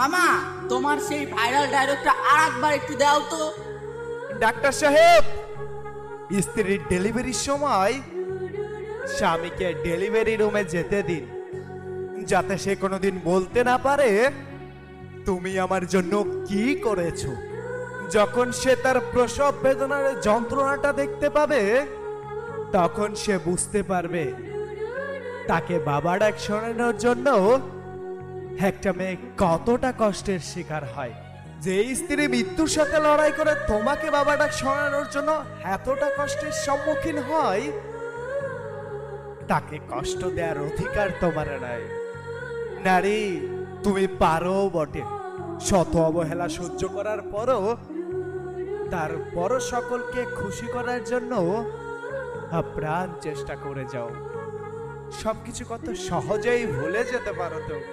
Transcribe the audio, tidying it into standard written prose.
মামা, তোমার সেই ভাইরাল ডায়লগটা আরেকবার একটু দাও তো। ডাক্তার সাহেব, স্ত্রীর ডেলিভারির সময় স্বামীকে ডেলিভারি রুমে যেতে দিন, যাতে সে কোনোদিন বলতে না পারে তুমি আমার জন্য কি করেছো। যখন সে তার প্রসব বেদনার যন্ত্রণাটা দেখতে পাবে, তখন সে বুঝতে পারবে তাকে বাবা ডাক শোনানোর জন্য একটা মেয়ে কতটা কষ্টের শিকার হয়। যে স্ত্রী মৃত্যুর সাথে লড়াই করে তোমাকে বাবা ডাক শোনানোর জন্য এতটা কষ্টের সম্মুখীন হয়, তাকে কষ্ট দেওয়ার অধিকার তোমার নাই। নারী, তুমি পারো বটে, শত অবহেলা সহ্য করার পরও তারপরও সকলকে খুশি করার জন্য আপ্রাণ চেষ্টা করে যাও। সবকিছু কত সহজেই ভুলে যেতে পারো তুমি।